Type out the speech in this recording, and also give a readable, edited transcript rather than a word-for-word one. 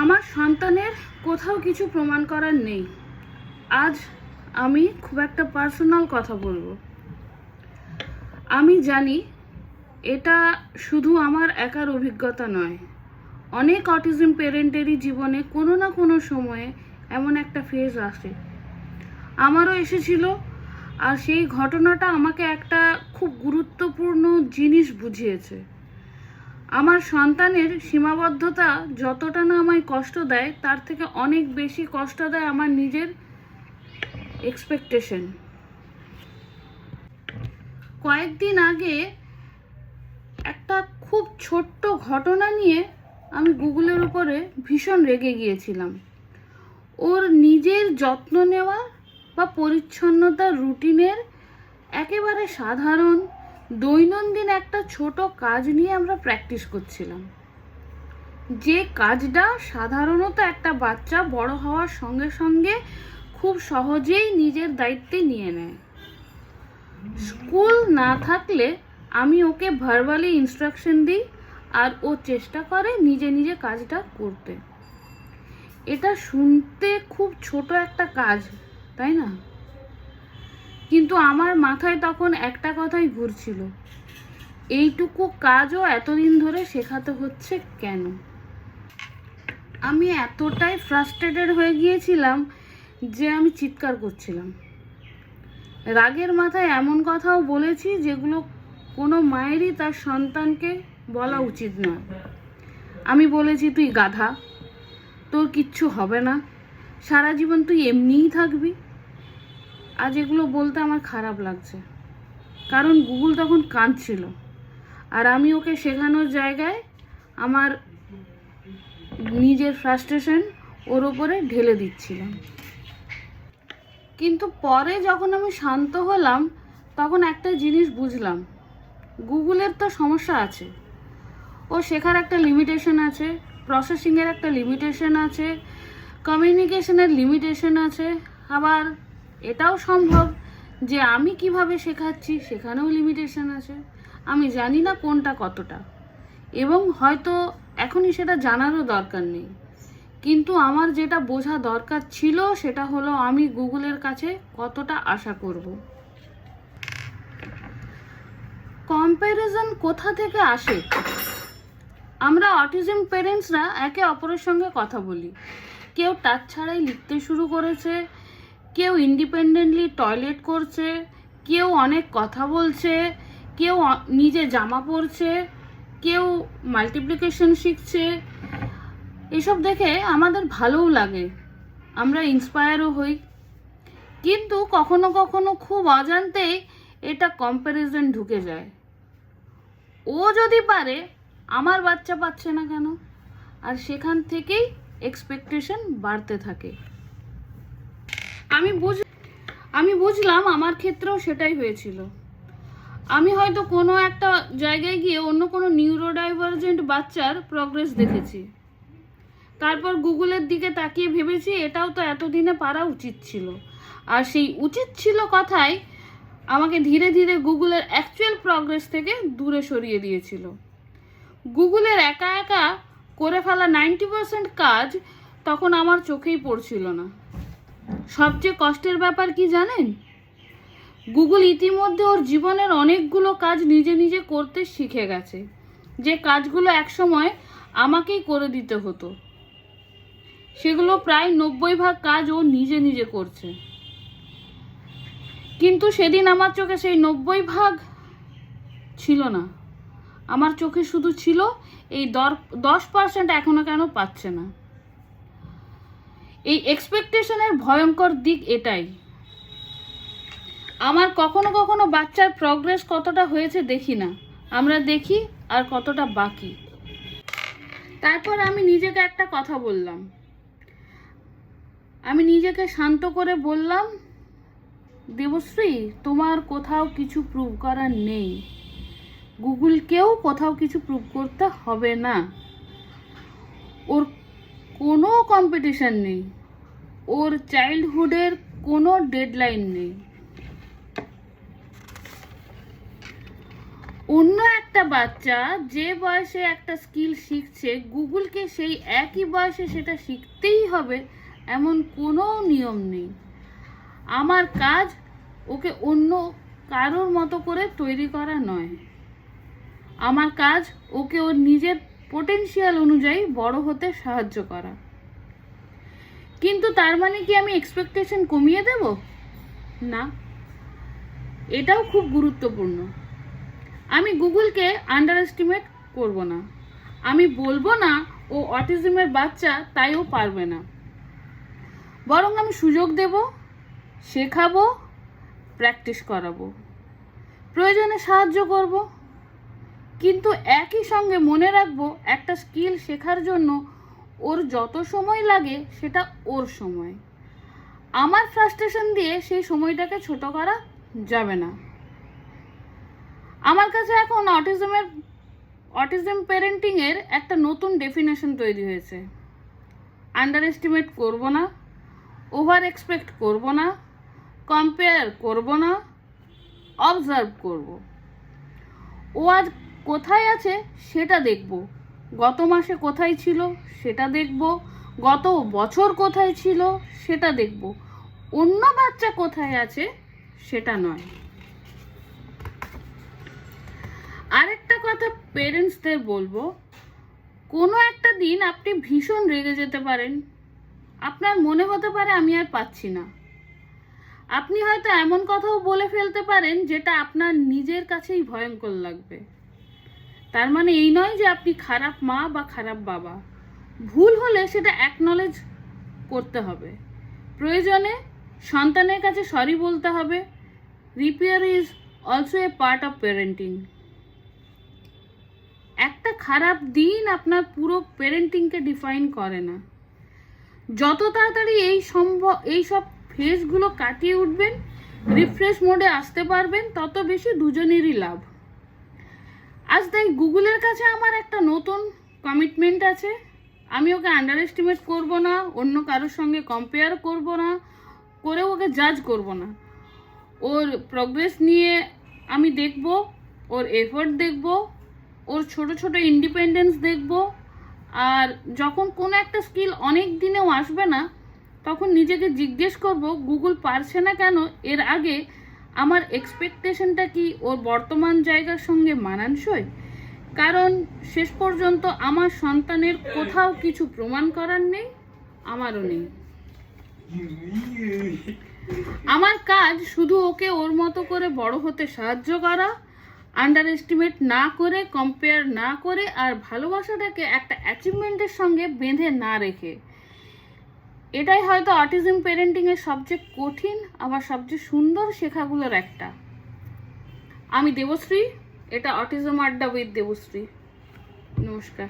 আমার সন্তানের কোথাও কিছু প্রমাণ করার নেই। আজ আমি খুব একটা পার্সোনাল কথা বলবো। আমি জানি এটা শুধু আমার একার অভিজ্ঞতা নয়, অনেক অটিজম পেরেন্টেরই জীবনে কোনো না কোনো সময়ে এমন একটা ফেজ আসে। আমারও এসেছিল, আর সেই ঘটনাটা আমাকে একটা খুব গুরুত্বপূর্ণ জিনিস বুঝিয়েছে। আমার সন্তানের সীমাবদ্ধতা যতটা না আমায় কষ্ট দেয়, তার থেকে অনেক বেশি কষ্ট দেয় আমার নিজের এক্সপেকটেশন। কয়েকদিন আগে একটা খুব ছোট্ট ঘটনা নিয়ে আমি গুগলের উপরে ভীষণ রেগে গিয়েছিলাম। ওর নিজের যত্ন নেওয়া বা পরিচ্ছন্নতার রুটিনের একেবারে সাধারণ দৈনন্দিন একটা ছোট কাজ নিয়ে আমরা প্র্যাকটিস করছিলাম, যে কাজটা সাধারণত একটা বাচ্চা বড় হওয়ার সঙ্গে সঙ্গে খুব সহজেই নিজের দায়িত্বে নিয়ে নেয়। স্কুল না থাকলে আমি ওকে ভার্বালি ইনস্ট্রাকশন দিই, আর ও চেষ্টা করে নিজে নিজে কাজটা করতে। এটা শুনতে খুব ছোট একটা কাজ, তাই না? কিন্তু আমার মাথায় তখন একটা কথাই ঘুরছিল, এইটুকু কাজও এতদিন ধরে শেখাতে হচ্ছে কেন? আমি এতটাই ফ্রাস্ট্রেটেড হয়ে গিয়েছিলাম যে আমি চিৎকার করছিলাম। রাগের মাথায় এমন কথাও বলেছি যেগুলো কোনো মায়েরই তার সন্তানকে বলা উচিত নয়। আমি বলেছি, তুই গাধা, তোর কিচ্ছু হবে না, সারা জীবন তুই এমনিই থাকবি। আজ এগুলো বলতে আমার খারাপ লাগছে, কারণ গুগল তখন কাঁদছিল, আর আমি ওকে শেখানোর জায়গায় আমার নিজের ফ্রাস্ট্রেশন ওর ওপরে ঢেলে দিচ্ছিলাম। কিন্তু পরে যখন আমি শান্ত হলাম, তখন একটা জিনিস বুঝলাম, গুগলের তো সমস্যা আছে। ও শেখার একটা লিমিটেশন আছে, প্রসেসিংয়ের একটা লিমিটেশন আছে, কমিউনিকেশনের লিমিটেশন আছে। আবার এটাও সম্ভব যে আমি কিভাবে শেখাচ্ছি সেখানেও লিমিটেশন আছে। আমি জানি না কোনটা কতটা, এবং হয়তো এখনই সেটা জানারও দরকার নেই। কিন্তু আমার যেটা বোঝা দরকার ছিল সেটা হলো আমি গুগলের কাছে কতটা আশা করব। কম্প্যারিজন কোথা থেকে আসে? আমরা অটিজম পেরেন্টসরা একে অপরের সঙ্গে কথা বলি। কেউ টাচ ছাড়াই লিখতে শুরু করেছে, কেউ ইন্ডিপেন্ডেন্টলি টয়লেট করছে, কেউ অনেক কথা বলছে, কেউ নিজে জামা পরছে, কেউ মাল্টিপ্লিকেশন শিখছে। এসব দেখে আমাদের ভালোও লাগে, আমরা ইন্সপায়ারও হই। কিন্তু কখনো কখনো খুব অজান্তেই এটা কম্প্যারিজন ঢুকে যায়। ও যদি পারে, আমার বাচ্চা পাচ্ছে না কেন? আর সেখান থেকেই এক্সপেকটেশন বাড়তে থাকে। আমি বুঝলাম আমার ক্ষেত্রেও সেটাই হয়েছিল। আমি হয়তো কোনো একটা জায়গায় গিয়ে অন্য কোনো নিউরোডাইভার্জেন্ট বাচ্চার প্রগ্রেস দেখেছি, তারপর গুগলের দিকে তাকিয়ে ভেবেছি এটাও তো এতদিনে পারা উচিত ছিল। আর সেই উচিত ছিল কথাই আমাকে ধীরে ধীরে গুগলের অ্যাকচুয়াল প্রগ্রেস থেকে দূরে সরিয়ে দিয়েছিল। গুগলের একা একা করে ফেলা 90% কাজ তখন আমার চোখেই পড়ছিল না। সবচেয়ে কষ্টের ব্যাপার কি জানেন? গুগল ইতিমধ্যে ওর জীবনের অনেকগুলো কাজ নিজে নিজে করতে শিখে গেছে, যে কাজগুলো একসময় আমাকেই করে দিতে হতো। সেগুলো প্রায় 90% কাজ ও নিজে নিজে করছে। কিন্তু সেদিন আমার চোখে সেই 90% ছিল না, আমার চোখে শুধু ছিল এই 10% এখনো কেন পাচ্ছে না। এই এক্সপেকটেশনের ভয়ঙ্কর দিক এটাই। আমার কখনো কখনো বাচ্চার প্রগ্রেস কতটা হয়েছে দেখি না, আমরা দেখি আর কতটা বাকি। তারপর আমি নিজেকে একটা কথা বললাম, আমি নিজেকে শান্ত করে বললাম, দেবশ্রী, তোমার কোথাও কিছু প্রুভ করার নেই, গুগলকেও কোথাও কিছু প্রুভ করতে হবে না। ওর কোনো কম্পিটিশন নেই, ওর চাইল্ডহুডের কোনো ডেডলাইন নেই। ও অন্য একটা বাচ্চা যে বয়সে একটা স্কিল শিখছে, গুগলকে সেই একই বয়সে সেটা শিখতেই হবে এমন কোনো নিয়ম নেই। আমার কাজ ওকে অন্য কারোর মতো করে তৈরি করা নয়। আমার কাজ ওকে ওর নিজের পোটেনশিয়াল অনুযায়ী বড় হতে সাহায্য করা। কিন্তু তার মানে কি আমি এক্সপেকটেশন কমিয়ে দেব? না, এটাও খুব গুরুত্বপূর্ণ। আমি গুগলকে আন্ডার এস্টিমেট করবো না। আমি বলবো না ও অটিজমের বাচ্চা, তাই ও পারবে না। বরং আমি সুযোগ দেব, শেখাবো, প্র্যাকটিস করাবো, প্রয়োজনে সাহায্য করব। কিন্তু একই সঙ্গে মনে রাখবো, একটা স্কিল শেখার জন্য ওর যত সময় লাগে সেটা ওর সময়। আমার ফ্রাস্ট্রেশন দিয়ে সেই সময়টাকে ছোট করা যাবে না। আমার কাছে এখন অটিজম প্যারেন্টিংয়ের একটা নতুন ডেফিনেশন তৈরি হয়েছে। আন্ডার এস্টিমেট করবো না, ওভার এক্সপেক্ট করবো না, কম্পেয়ার করবো না, অবজার্ভ করব। ও আজ কোথায় আছে সেটা দেখব, গত মাসে কোথায় ছিল সেটা দেখব, গত বছর কোথায় ছিল সেটা দেখব, অন্য বাচ্চা কোথায় আছে সেটা নয়। আরেকটা কথা পেরেন্টসদের বলবো, কোনো একটা দিন আপনি ভীষণ রেগে যেতে পারেন। আপনার মনে হতে পারে আমি আর পাচ্ছি না। আপনি হয়তো এমন কথাও বলে ফেলতে পারেন যেটা আপনার নিজের কাছেই ভয়ঙ্কর লাগবে। তার মানে এই নয় যে আপনি খারাপ মা বা খারাপ বাবা। ভুল হলে সেটা অ্যাকনলেজ করতে হবে, প্রয়োজনে সন্তানের কাছে সরি বলতে হবে। Repair is also a part of parenting. একটা খারাপ দিন আপনার পুরো প্যারেন্টিংকে ডিফাইন করে না। যত তাড়াতাড়ি এই সব ফেজগুলো কাটিয়ে উঠবেন, রিফ্রেশ মোডে আসতে পারবেন, তত বেশি দুজনেরই লাভ। আজ তাই গুগলের কাছে আমার একটা নতুন কমিটমেন্ট আছে। আমি ওকে আন্ডার এস্টিমেট করবো না, অন্য কারোর সঙ্গে কম্পেয়ার করবো না, করে ওকে জাজ করবো না। ওর প্রোগ্রেস নিয়ে আমি দেখব, ওর এফোর্ট দেখব, ওর ছোট ছোট ইন্ডিপেন্ডেন্স দেখব। আর যখন কোনো একটা স্কিল অনেক দিনেও আসবে না, তখন নিজেকে জিজ্ঞেস করব, গুগল পারছে না কেন? এর আগে আমার এক্সপেকটেশনটা কি ওর বর্তমান জায়গার সঙ্গে মানানসই? কারণ শেষ পর্যন্ত আমার সন্তানের কোথাও কিছু প্রমাণ করার নেই, আমারও নেই। আমার কাজ শুধু ওকে ওর মতো করে বড় হতে সাহায্য করা, আন্ডার এস্টিমেট না করে, কম্পেয়ার না করে, আর ভালোবাসাটাকে একটা অ্যাচিভমেন্টের সঙ্গে বেঁধে না রেখে। এটাই হয়তো অটিজম প্যারেন্টিংয়ের সবচেয়ে কঠিন আবার সবচেয়ে সুন্দর শেখাগুলোর একটা। আমি দেবশ্রী, এটা অটিজম আড্ডা উইথ দেবশ্রী। নমস্কার।